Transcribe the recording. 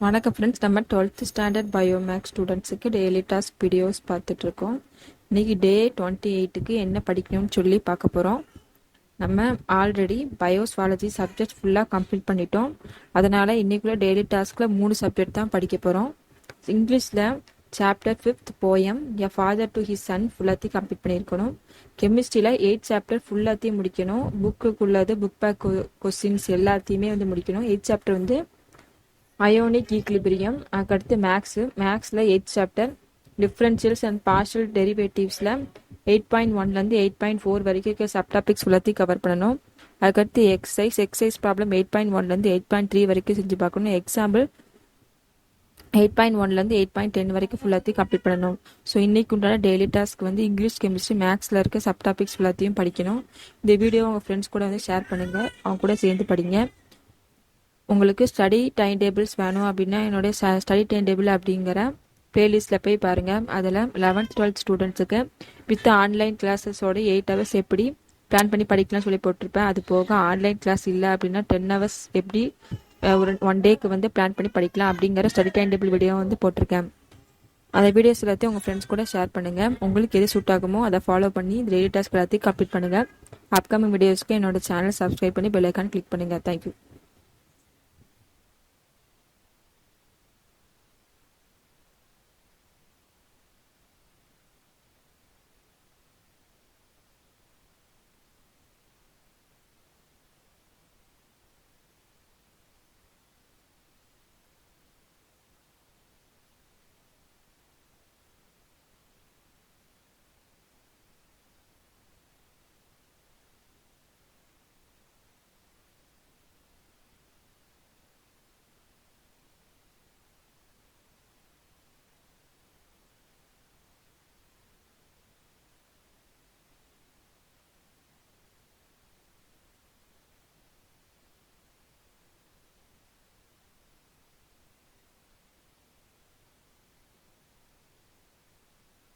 வணக்கம் ஃப்ரெண்ட்ஸ், நம்ம 12th standard bio maths ஸ்டூடெண்ட்ஸுக்கு டெய்லி டாஸ்க் வீடியோஸ் பார்த்துட்ருக்கோம். இன்றைக்கி டே 28க்கு என்ன படிக்கணும்னு சொல்லி பார்க்க போகிறோம். நம்ம ஆல்ரெடி பயோஸ்வாலஜி சப்ஜெக்ட் ஃபுல்லாக கம்ப்ளீட் பண்ணிட்டோம். அதனால் இன்றைக்குள்ள டெய்லி டாஸ்கில் 3 சப்ஜெக்ட் தான் படிக்க போகிறோம். இங்கிலீஷில் chapter 5th poem a father to his son ஃபுல்லாத்தையும் கம்ப்ளீட் பண்ணியிருக்கணும். கெமிஸ்ட்ரியில் 8 சாப்டர் ஃபுல்லாத்தையும் முடிக்கணும். புக்குக்குள்ளது புக் பேக் கொஸ்டின்ஸ் எல்லாத்தையுமே முடிக்கணும். 8 சாப்டர் அயோனிக் ஈக்லிபிரியம். அதுக்கடுத்து மேக்ஸில் 8 சாப்டர் டிஃப்ரென்ஷியல்ஸ் அண்ட் பார்ஷியல் டெரிவேட்டிவ்ஸில் 8.1லேருந்து 8.4 வரைக்கும் சப்டாபிக்ஸ் ஃபுல்லாத்தையும் கவர் பண்ணணும். அதுக்கடுத்து எக்ஸசைஸ் ப்ராப்ளம் 8.1லேருந்து 8.3 வரைக்கும் செஞ்சு பார்க்கணும். எக்ஸாம்பிள் 8.1லேருந்து 8.10 வரைக்கும் ஃபுல்லாத்தையும் கம்ப்ளீட் பண்ணணும். ஸோ இன்னைக்கு உண்டான டெய்லி டாஸ்க் இங்கிலீஷ், கெமிஸ்ட்ரி, மேக்ஸில் இருக்க சப்டாபிக்ஸ் ஃபுல்லாத்தையும் படிக்கணும். இந்த வீடியோ உங்கள் ஃப்ரெண்ட்ஸ் கூட ஷேர் பண்ணுங்கள், அவங்க கூட சேர்ந்து படிங்க. உங்களுக்கு ஸ்டடி டைம் டேபிள்ஸ் வேணும் அப்படின்னா என்னுடைய ஸ்டடி டைம் டேபிள் அப்படிங்கிற பிளேலிஸ்ட்டில் போய் பாருங்கள். அதில் 11th 12th ஸ்டூடெண்ட்ஸுக்கு வித் ஆன்லைன் கிளாஸஸோட 8 ஹவர்ஸ் எப்படி பிளான் பண்ணி படிக்கலாம் சொல்லி போட்டிருப்பேன். அது போக ஆன்லைன் கிளாஸ் இல்லை அப்படின்னா 10 ஹவர்ஸ் எப்படி ஒரு 1 டேக்கு பிளான் பண்ணி படிக்கலாம் அப்படிங்கிற ஸ்டடி டைம் டேபிள் வீடியோ போட்டிருக்கேன். அந்த வீடியோஸ் எல்லாத்தையும் உங்கள் ஃப்ரெண்ட்ஸ் கூட ஷேர் பண்ணுங்கள். உங்களுக்கு எது சூட் ஆகுமோ அதை ஃபாலோ பண்ணி டெய்லி டாஸ்க் எல்லாத்தையும் கம்ப்ளீட் பண்ணுங்கள். அப்கமிங் வீடியோஸ்க்கு என்னோட சேனல் சப்ஸ்கிரைப் பண்ணி பெல் ஐக்கான் கிளிக் பண்ணுங்கள். தேங்க்யூ.